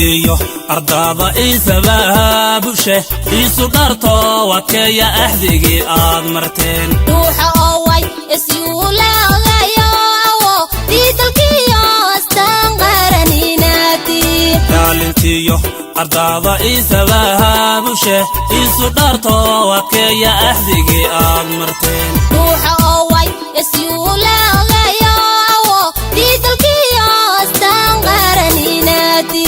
dhalintiyo ardada isabaha bushe isu dharto wadkeeya ahdigii aad marteen ruuxa oo way isyuulaagayo diidalkiyo astaan qaraninaati dhalintiyo ardada isabaha bushe isu dharto wadkeeya ahdigii aad marteen ruuxa oo way isyuulaagayo diidalkiyo astaan qaraninaati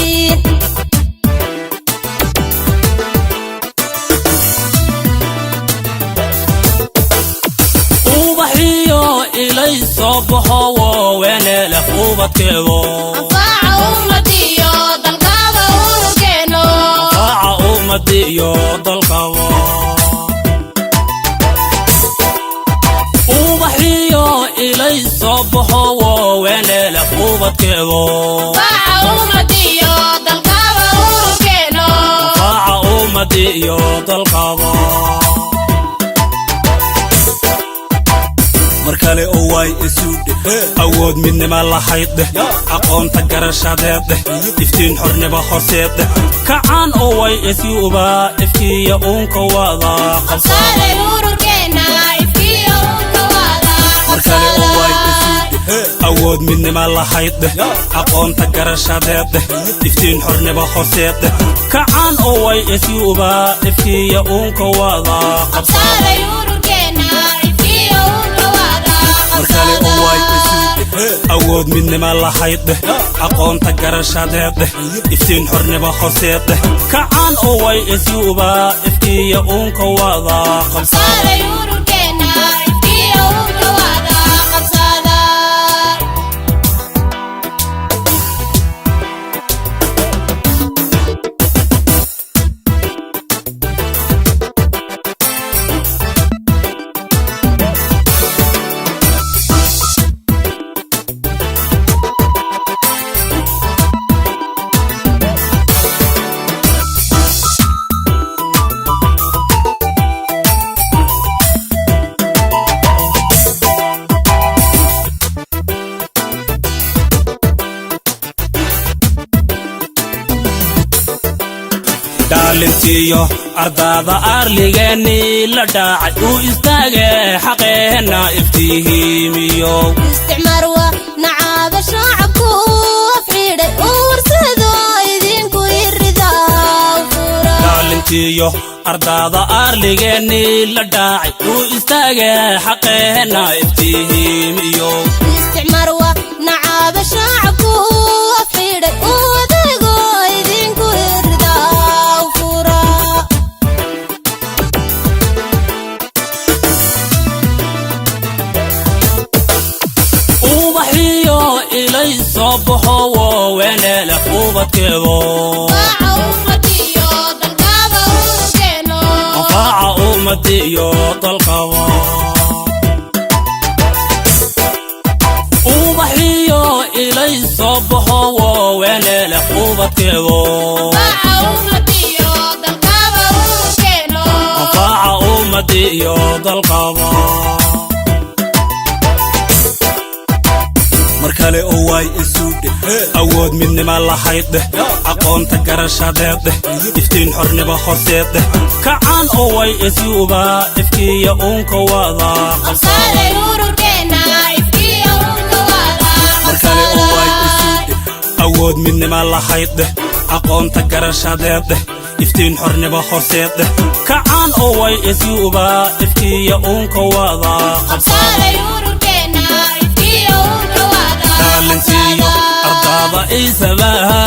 إلي صبحه وينال خوبتكو أنفع أمتي ضلقابة وركينو أنفع أمتي ضلقابة وبحيو إلي صبحه وينال خوبتكو أنفع أمتي ضلقابة وركينو أنفع أمتي ضلقابة markale oo way isuudhe awood midnima lahayd aqoonta garashadeed iftiin xornimo horseed kacaan oo way isuuba ifkiya uunka wada qabsaday ururkeena ifkiya uunka wada markale oo way isuudhe awood midnima lahayd aqoonta garashadeed iftiin xornimo horseed kacaan oo way isuuba ifkiya uunka wada qabsaday ururkeena ifkiya uunka wada markale oo way isuudhe awood midnima lahayd aqoonta garashadeed iftiin xornimo horseed kacaan oo way isuuba ifkiya uunka wada qabsaday ururkeena ifkiya uunka wada qabsada dhalintiyo ardada arligani la dhaacay uu istaagay xaqeena iftiimiyo isticmaar waa nacaaba shacabku afriiday oo warsado idinku iridaa fura dhalintiyo ardada arligani la dhaacay uu istaagay xaqeena iftiimiyo isticmaar waa nacaaba shacabku afriiday oo wadago idinku iridaa fura ubaxiyo ilay صبحه وينال خوبتكو أنفع أمتي ضلقابة وركينو أنفع أمتي ضلقابة وبحيو إلي صبحه وينال خوبتكو أنفع أمتي ضلقابة وركينو أنفع أمتي ضلقابة markale oo way isuudhe awood midnima lahayd aqoonta garashadeed iftiin xornimo horseed kacaan oo way isuuba ifkiya uunka wada qabsaday ururkeena ifkiya uunka wada markale oo way isuudhe awood midnima lahayd aqoonta garashadeed iftiin xornimo horseed kacaan oo way isuuba ifkiya uunka wada qabsaday ururkeena ifkiya uunka wada dhalintiyo ardada isabaha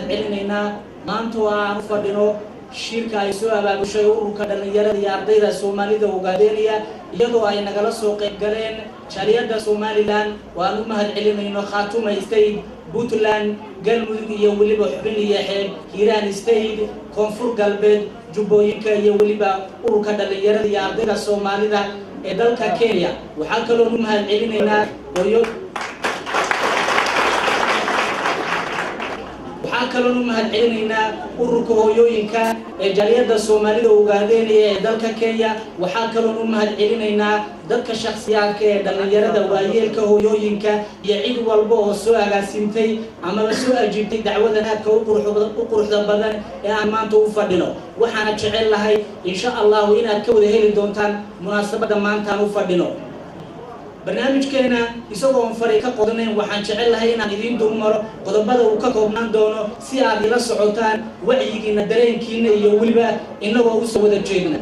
mahadcelinaynaa maanta aan u fadhino shirka ay soo abaabushay ururka dhalinyarada iyo ardayda Soomaalida Ogaadeenaya iyadoo ay nagala soo qayb galeen shariyada Somaliland waan u mahadcelinayno Khartoum State Puntland Galmudug iyo waliba xubin iyo xeeb Hiiraan State Koonfur Galbeed Jubbooyinka iyo waliba ururka dhalinyarada iyo ardayda Soomaalida ee dalka Kenya waxaan kaloo u mahadcelinaynaa waxaan kaloo u mahadcelinaynaa ururka hooyooyinka ee jaaliyada Soomaalida Ogaadeenaya ee dalka Kenya waxaan kaloo u mahadcelinaynaa dadka shakhsiyaadka ee dhalinyarada waayeelka hooyooyinka iyo cid walba oo soo agaasintay ama soo ajiibtay dacwadan aadka u quruxda badan ee aan maanta u fadhino waxaan jecel lahay insha Allah inaad ka wada heli doontaan munaasabada maanta aan u fadhino barnaamijkeena isagoo faray ka qodnayn waxaan jecel lahay inaan idin dulmaro qodobada uu ka koobnaan doono si aad ila socotaan wacyigiina dareenkiina iyo waliba inagoo u soo wada jeedna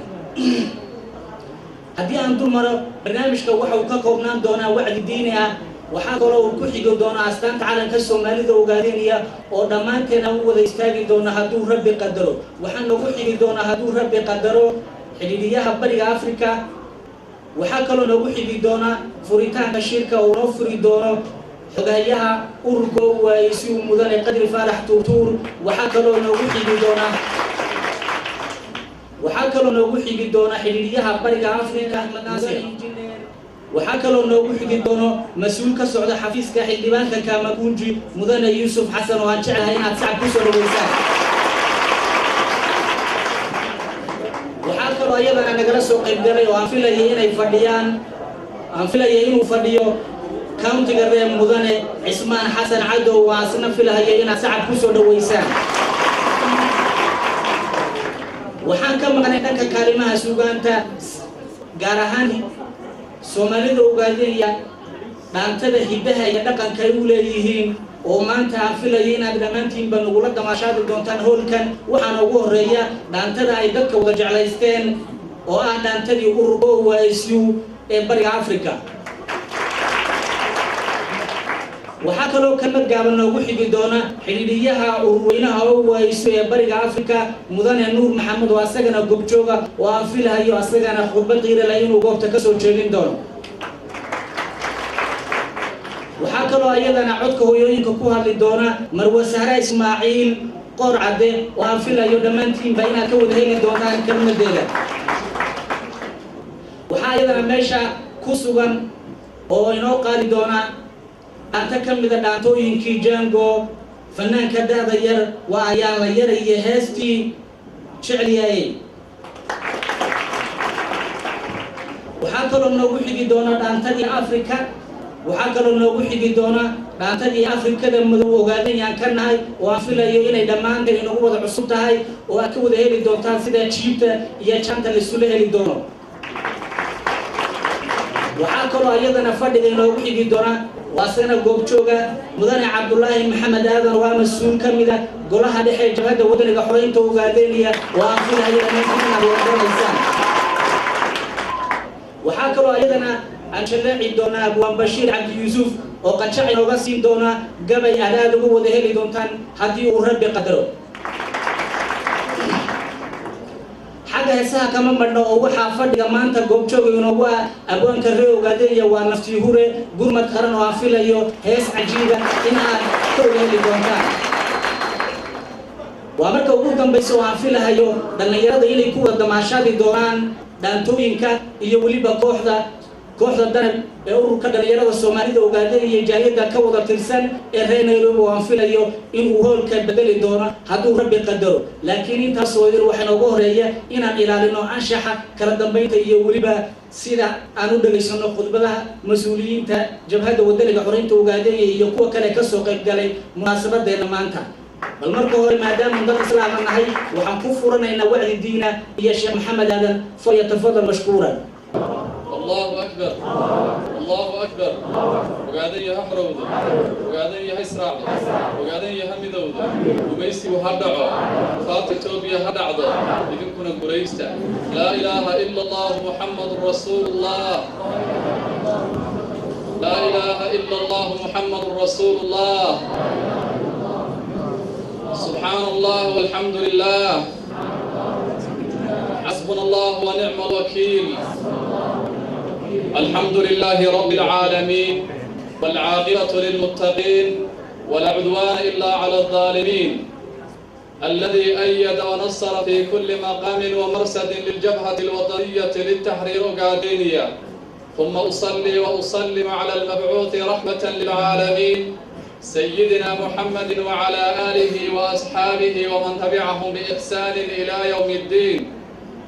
haddii aan dulmaro barnaamijka waxa uu ka koobnaan doonaa wacdi diini ah waxaa kaloo uu ku xigi doonaa astaanta calanka Soomaalida Ogaadeenaya oo dhammaanteena u wada istaagi doona hadduu Rabbi qadaro waxaan ugu xigi doonaa hadduu Rabbi qadaro xidhiidhiyaha bariga Afrika waxaa kaloo noogu xigi doona furitaanka shirka oo noo furi doono xogayaha ururka OIC mudane Qadri Faarax Tuutuur waxaa kaloo noogu xigi doona xidhiidhiyaha bariga Afrika Ahmed Naasir waxaa kaloo noogu xigi doono mas'uul ka socda xafiiska xildhibaanka Kamakunji mudane Yuusuf Xasan oo aan jecelahay inaad sacab ku soo dhaweysaan waxaa kaloo ayadana nagala soo qayb galay oo aan filayay inuu fadhiyo countiga reer mudane Cismaan Xasan Cadow waa asna filayay inaad sacab ku soo dhaweysaan waxaan ka maqnay dhanka kaalimaha suugaanta gaar ahaan Soomaalida Ogaadeenaya dhaantada hidaha iyo dhaqanka ay u leeyihiin oo maanta aan filayay inaad dhammaantiinba nagula damaashaadi doontaan hoolkan waxaana ugu horeeya dhaantada ay dadka wada jeclaysteen oo ah dhaantadii ururka OIC ee bariga Afrika waxaa kaloo kalmad gaaban noogu xigi doona xidhiidhiyaha ururweynaha OIC ee bariga Afrika mudane Nuur Maxamed oo asagana gobjooga oo aan filayo asagana khudbad qiiro leh inuu goobta ka soo jeedin doono waxaa kaloo ayadana codka hooyooyinka ku hadli doona Marwo Sahra Ismaaciil Qorcade oo aan filayo dhammaantiinba inaad ka wada heli doontaan kelmadeeda waxaa ayadana meesha ku sugan oo inoo qaadi doona anta kamida dhaantooyinkii Jango fanaanka da'da yar waa ayaan la yarayay heestii jecliyay waxaa kaloo noogu xigi doona dhaantadii Afrika waxaa kaloo noogu xigi doona dhaantadii Afrikada madow Ogaadeenayaan ka nahay oo aan filayo inay dhammaanteen inagu wada cusub tahay oo aad ka wada heli doontaan sida jiibta iyo janta la isula heli doono waxaa kaloo ayadana fadhiga inoogu xigi doona waasana goobjooga mudane Cabdullaahi Maxamed Aadan waa mas'uul ka mid ah golaha dhexe jabhada wadaniga xoreynta Ogaadeenaya oo aan filayo inaad wadaneysaan waxaa kaloo ayadana aan shaleeci doonaa Abwaan Bashiir Cabdi Yuusuf oo qajac inooga siin doona gabay aad ugu wada heli doontaan haddii uu Rabbi qadaro xagga heesaha kama madho oo waxaa fadhiga maanta goobjooga inoogu ah abwaanka reer Ogaadeenaya waa naftii hure gurmad qaran oo aan filayo hees cajiiba in aad ka wada heli doontaan waa marka ugu dambaysa oo aan filayo dhalinyarada inay ku wada damaashaadi doonaan dhaantooyinka iyo waliba kooxda danab ee ururka dhalinyarada Soomaalida Ogaadeenaya jaaliyada ka wada tirsan ee reer Nairobi oo aan filayo inuu hoolka bedeli doono hadduu Rabbi qadaro laakiin intaas oo idin waxaan ugu horeeya inaan ilaalino anshaxa kala dambeynta iyo waliba sida aan u dhageysano khudbadaha mas'uuliyiinta jabhada wadaniga xoreynta Ogaadeenaya iyo kuwa kale ka soo qayb galay munaasabadeena maanta bal marka hore maadaama dad islaam nahay waxaan ku furanaynaa wacdi diina iyo Sheekh Maxamed Aadan falyatafadal mashkuuran الله أكبر الله أكبر وقاعدين يهمرود وقاعدين يهسرع وقاعدين يهمدود وميسي وهدعوا خاطر توبيا هدعوا إذن كنا قريستا لا إله إلا الله محمد رسول الله لا إله إلا الله محمد رسول الله سبحان الله والحمد لله حسبنا الله ونعم الوكيل الحمد لله رب العالمين والعاقبة للمتقين ولا عدوان إلا على الظالمين الذي أيد ونصر في كل مقام ومرصد للجبهة الوطنية للتحرير قادينية ثم أصلي وأسلم على المبعوث رحمة للعالمين سيدنا محمد وعلى آله وأصحابه ومن تبعهم بإحسان إلى يوم الدين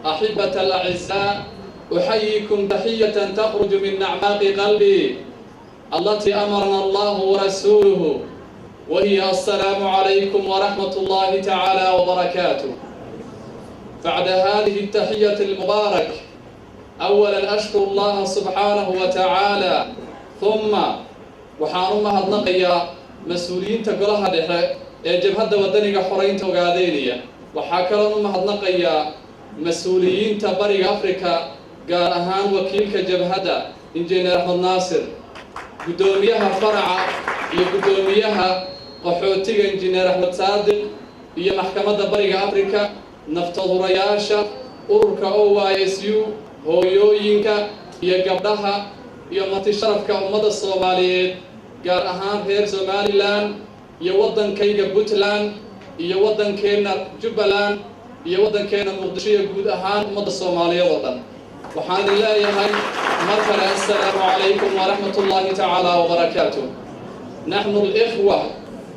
أحبة الأعزاء أحييكم تحية تخرج من أعماق قلبي التي أمرنا الله ورسوله وهي السلام عليكم ورحمة الله تعالى وبركاته. بعد هذه التحية المبارك أولا أشكر الله سبحانه وتعالى ثم وحانمها النقية مسؤولين تقولها دحر جبهة ودنيا حرين توقادينية وحاكرنمها النقية مسؤولين تبرق أفريقيا قال أهان وكيل كجبهة إنجينير أحمد ناصر قدوميها فرع قدوميها qaxootiga injineer Axmed Saadiq iyo maxkamadda bariga Afrika naftadurayaasha ururka OYSU hooyooyinka iyo gabdhaha iyo marti sharafka ummadda Soomaaliyeed gaar ahaan reer Somaliland iyo wadankayga Puntland iyo wadankeena Jubbaland iyo wadankeena Muqdisho guud ahaan ummadda Soomaaliyeed oo dhan waxaan leeyahay markale assalaamu calaykum wa rahmatullahi ta'ala wa barakatuh. نحن الإخوة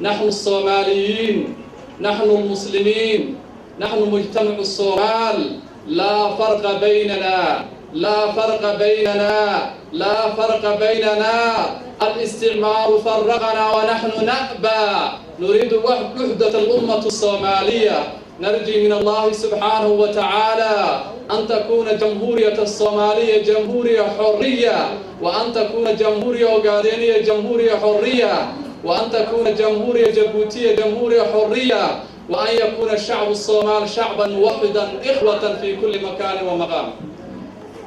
نحن الصوماليين نحن المسلمين نحن مجتمع الصومال لا فرق بيننا لا فرق بيننا لا فرق بيننا الاستعمار فرقنا ونحن نأبى نريد وحدة الأمة الصومالية نرجي من الله سبحانه وتعالى أن تكون جمهورية الصومالية جمهورية حرية وأن تكون جمهورية أوغادينية جمهورية حرية وأن تكون جمهورية جيبوتية جمهورية حرية وأن يكون الشعب الصومال شعبا واحدا إخوة في كل مكان ومقام.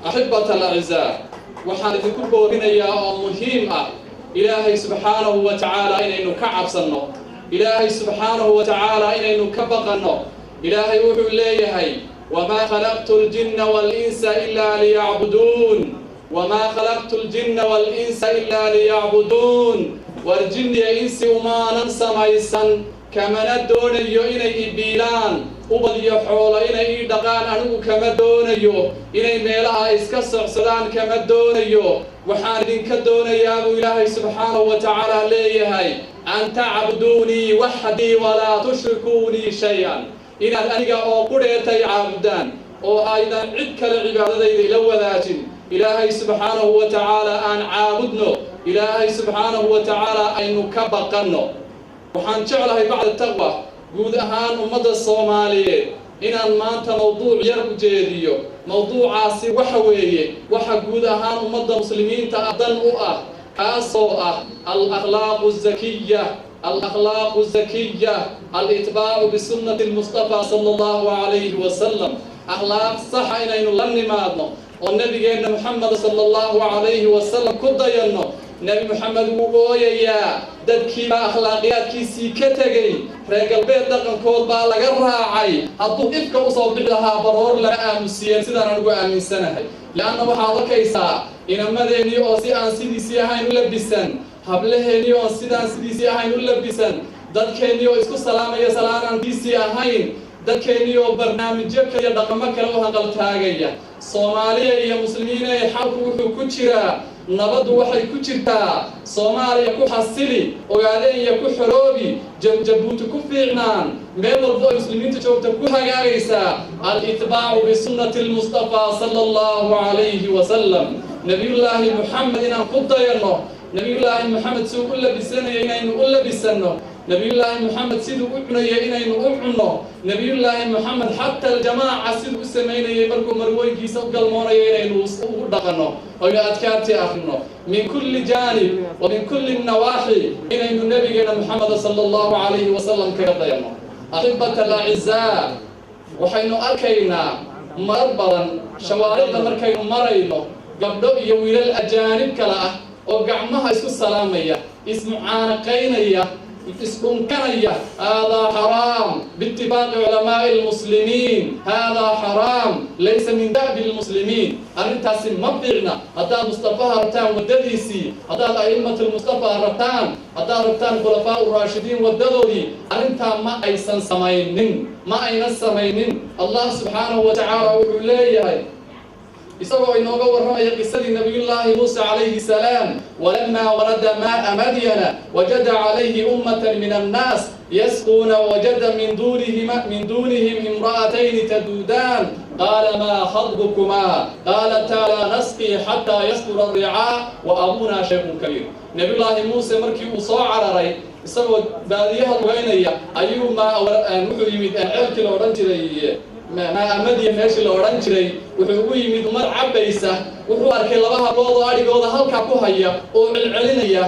أحبة الأعزاء وحالذكم بورنا يا مهمة إلهي سبحانه وتعالى إنه كعب صنو إلهي سبحانه وتعالى إنه كبقنو إلهي وحو إليهي وما خلقت الجن والإنس إلا ليعبدون وما خلقت الجن والإنس إلا ليعبدون والجن يا إنسي وما ننسى ميسا كما ندون إني بيلان وبل يحول إني دقان أنو كما دون إني ميلها إسكسر سلان كما دون وحان كدون يا أبو إلهي سبحانه وتعالى ليهي أن تعبدوني وحدي ولا تشركوني شيئا إن أنيقا أو قريتي عابدان أو أيضا عدك العبادة إلى وذاتي إلهي سبحانه وتعالى أن عابدنا إلهي سبحانه وتعالى أن نكبقنا وحان شعله بعد التقوى قود أهان أمد الصومالية إن المانت موضوع يرب جيديو موضوع عاسي وحوية وحقود أهان أمد المسلمين تأذن أصوء الأخلاق الزكية الأخلاق الزكية الاتباع بسنة المصطفى صلى الله عليه وسلم أخلاق صح إنه لن مادنا والنبي محمد صلى الله عليه وسلم كدينا نبي محمد وقويا dadkii akhlaaqiyadkiisii ka tagay reer galbeed dhaqankood baa laga raacay hadduu ifka u soo bixi lahaa baroor la aamusiyeen sidaan anigu aaminsanahay laana waxaad arkaysaa inamadeenii oo si aan sidiisii ahayn u labisan hablaheenii oo sidaan sidiisii ahayn u labisan dadkeenii oo isku salaamaya salaan aan diisii ahayn dadkeenii oo barnaamijyo kale iyo dhaqamo kale u hanqaltaagaya Soomaaliya iyo muslimiin ay xalku wuxuu ku jiraa nabadu waxay ku jirtaa Soomaaliya ku xasili ogaadeen ku xoroobi Jabuuti ku fiicnaan meel walba muslimiinta joogta ku hagaagaysa al-itba'u bi sunnati al-Mustafa sallallahu alayhi wa sallam nabiyullaahi Muhammad inaan ku dayano nabiyullaahi Muhammad suu u labisanay inaynu u labisano nabiyullaahi Muhammad siduu u cunayay inaynu u cunno nabiyullaahi Muhammad hatta al-jamaa'a siduu u sameeyay markuu marwaygiisa u galmoonayay inaynu u dhaqano oo adkaanti akhno min kulli janib wa min kulli nawahi inaynu nabigeena Muhammad sallallahu alayhi wa sallam ka dayano ahibata al-a'izaa waxaynu arkaynaa mar badan shawaarida markaynu marayno gabdho iyo wiilal ajaanib kala ah oo gacmaha isku salaamaya ismucaanaqaynaya اسكنكنية هذا حرام باتفاق علماء المسلمين، هذا حرام ليس من دأب المسلمين. أرنتاس مبدعنا هذا مصطفى رتان ودديسي، هذا أئمة المصطفى رتان، هذا رتان خلفاء الراشدين والدلولي. أرنتا ما أيسن سماينين، ما أين السماينين. الله سبحانه وتعالى وحليه isagoo inooga warramaya qisadii nabiyullaahi muuse calayhi salaam walamaa warada maa'a madyana wajada calayhi ummatan min annaas yasquuna wajada min duunihim imra'atayni taduudaan qaala maa khadbukumaa qaalataa laa nasqii xataa yasdura alricaa wa abuunaa shaykhun kabiir. nabiyullaahi muuse markii uu soo cararay isagoo baadiyaha lugaynaya ayuu wuxuu yimid ceelkii la odhan jiray maaamadiya meeshii la odhan jiray wuxuu ugu yimid umad cabbaysa. wuxuu arkay laba hablood oo adhigooda halkaa ku haya oo celcelinaya.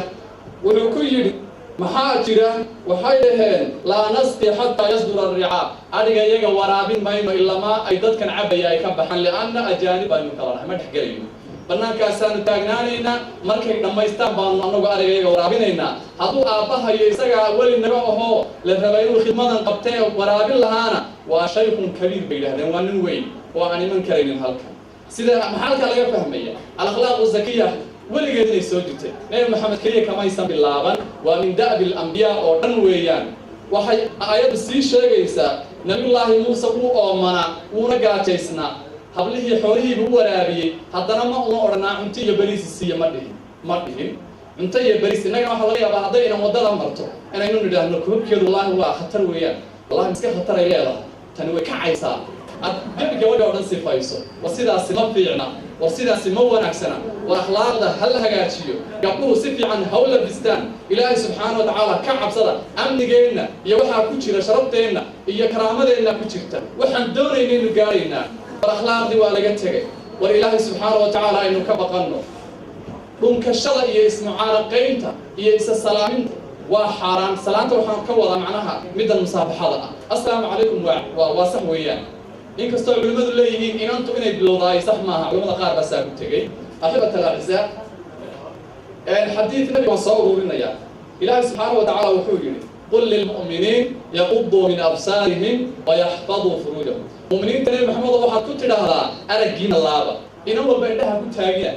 wuxuu ku yidhi maxaa jira? waxay dhaheen laa nasqi xataa yasdura alricaa, adhiga iyaga waraabin mayno ilamaa ay dadkan cabbaya ay ka baxaan, li'anna ajaanib aynu kala nahay, ma dhexgelayno. bannaankaasaanu taagnaanaynaa, markay dhammaystaan baanu annagu ariga iyaga waraabinaynaa. hadduu aabbahayo isagaa weli naga ahoo la raba inuu khidmadan qabtee waraabin lahaana waa shaykhun kabiir bay yidhahdeen, waa nin weyn oo aan iman karaynin halkan. sida maxaa halkaa laga fahmaya alakhlaaqu zakiya weligeed inay soo jirtay. nebi maxamed keliya kamaysan bilaaban, waa min da'bi alambiyaa oo dhan weeyaan. waxay aayaddu sii sheegaysaa nabiyullaahi muuse wuu oomanaa, wuuna gaajaysnaa, hablihii xoolihiibuu u waraabiyey, haddana ma una odhanaa cunto iyo beriisi siiya ma dhihin cunto iyo beriis. innagana waxaa laga yaabaa hadday inan waddada marto inaynu nidhaahno koobkeedu wallaahi waa khatar weeyaan, wallahi iska khataray leedahay, tani way kacaysaa. aad gabadha oo dhan sifayso, war sidaasi ma fiicna, war sidaasi ma wanaagsana, war akhlaaqda ha la hagaajiyo, gabdhuhu si fiican ha u labistaan, ilaahay subxaana wa tacaala ka cabsada. amnigeenna iyo waxaa ku jira sharafteenna iyo karaamadeenna ku jirta, waxaan doonaynaynu gaaraynaa. war akhlaaqdii waa laga tegay, war ilaahay subxaana wa tacaala aynu ka baqanno. dhunkashada iyo ismucaanaqaynta iyo isa salaaminta waa xaaraan. salaanta waxaan ka wadaa macnaha middan musaabaxada ah, assalaamu calaykum waa sax weeyaan. inkastoo culimmadu leeyihiin inantu inay bilowdaay sax maaha, culimmada qaar baasaa ku tegey. axibat alacizaa, xadiid nabi waan soo ururinaya. ilaahay subxaana wa tacaala wuxuu yidhi qul lilmu'miniin yaquduu min absaarihim wayaxfaduu furuujahum. mu'miniinta nebi maxamedo waxaad ku tidhaahdaa araggiina laaba, inan walba indhaha ku taagina.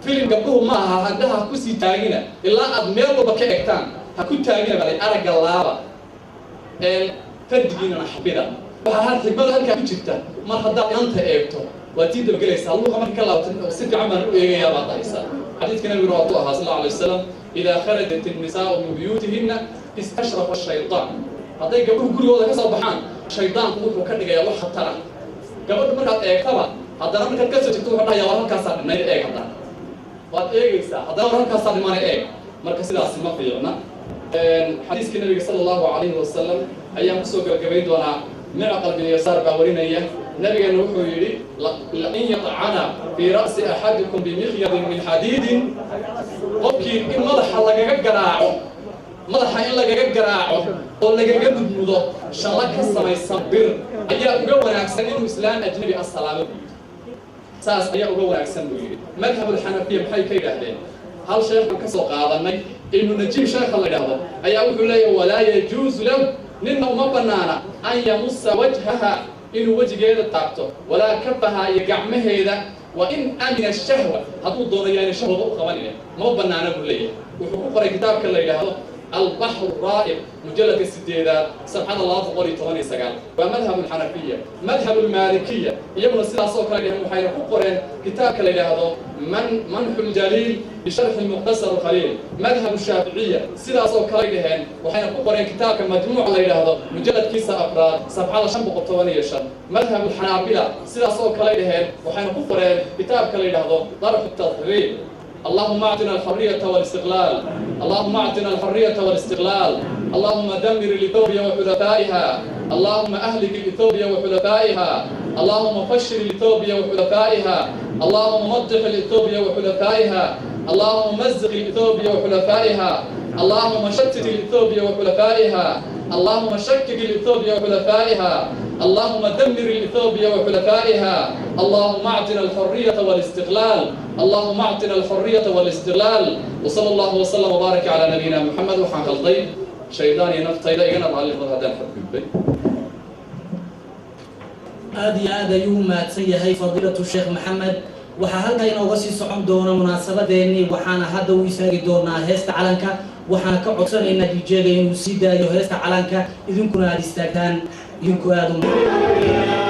filim gabdhuhu ma aha indhaha ha ku sii taagina ilaa aad meel walba ka egtaan, ha ku taagina balay aragga laaba. fardigiinana xabida. waxaa xigmada halkaa ku jirta, mar haddaad inanta eegto waa tii dabgelaysaa. luuqa marka ka laabta si fiican baan u eegayaa baad dhahaysaa. xadiidka nabiguna waa ku ahaa sal alla alay wasalam idaa kharajat innisaa'u min buyuutihinna istashrafa ashaytaan. hadday gabdhuhu gurigooda ka soo baxaan, shaydaanku wuxuu ka dhigayaa wax khatar ah. gabadhu markaad eegtaba haddana markaad ka soo jirto wuxuu dhahayaa war halkaasaa dhimay eeg, haddana waad eegaysaa, haddana war halkaasaa dhimana eeg. marka sidaasi ma fiicna. xadiiskii nabiga sala allahu calayhi wasalam ayaan kusoo gabagabayn doonaa. معقل بن يسار باورينيا نبينا وحو يري لئن يطعن في رأس أحدكم بمخيط من حديد قبكي إن مدحا لغاقا قراعو مدحا إن لغاقا قراعو ولغاقا مدمودو شلك السماء صبر أيا أقوى أكسن إنه إسلام أجنبي السلام ساس أيا أقوى أكسن بيري. مذهب الحنفية بحي كي رهدين هل شيخ كسوق هذا إنه نجيب شيخ الله يرهده أيا أقول ولا يجوز له ننه ما بنانا أن يمس وجهها إنه وجه غير الطاقته ولا كفها يقعمه إذا وإن أمن الشهوة هتقول دونيان الشهوة قوانين ما بنانا بليه. وحقوق كتاب كلا يلهده البحر الرائق مجلد السديدات سبحان الله تقولي طغني سقال. ومذهب الحنفية مذهب المالكية يبنى السلاسة صوكرا لهم محايا قرين كتاب كلا يلهده منح الجليل بشرح المختصر الخليل. مذهب الشافعية سلاسة صوكرا لهم وحين قرين كتاب مجموع الله يلهده مجلد كيسة أفراد سبحان شنبق الطغني الشر. مذهب الحنابلة سلاسة صوكرا لهم وحين قرين كتاب كلا يلهده ضرب التضريب. اللهم اعطنا الحرية والاستقلال، اللهم اعطنا الحرية والاستقلال، اللهم دمر الإثيوبيا وحلفائها، اللهم أهلك الإثيوبيا وحلفائها، اللهم فشل الإثيوبيا وحلفائها، اللهم مضح الإثيوبيا وحلفائها، اللهم مزق الإثيوبيا وحلفائها، اللهم شتت الإثيوبيا وحلفائها، اللهم شكك الإثيوبيا وحلفائها، اللهم دمر الإثيوبيا وحلفائها، اللهم اعطنا الحرية والاستقلال، اللهم اعطنا الحرية والاستقلال. وصلى الله وسلم وبارك على نبينا محمد وحان خلطين shaydaan iyo naftayda igana raalli noqda haddaan xadgudbay aad iyo aad ayuu mahadsan yahay fadiilatu sheekh maxamed waxaa halkaa inooga sii socon doona munaasabadeennii waxaana hadda u istaagi doonaa heesta calanka waxaana ka codsanaynaa DJ-ga inuu sii daayo heesta calanka idinkuna aad istaagtaan idinku aad u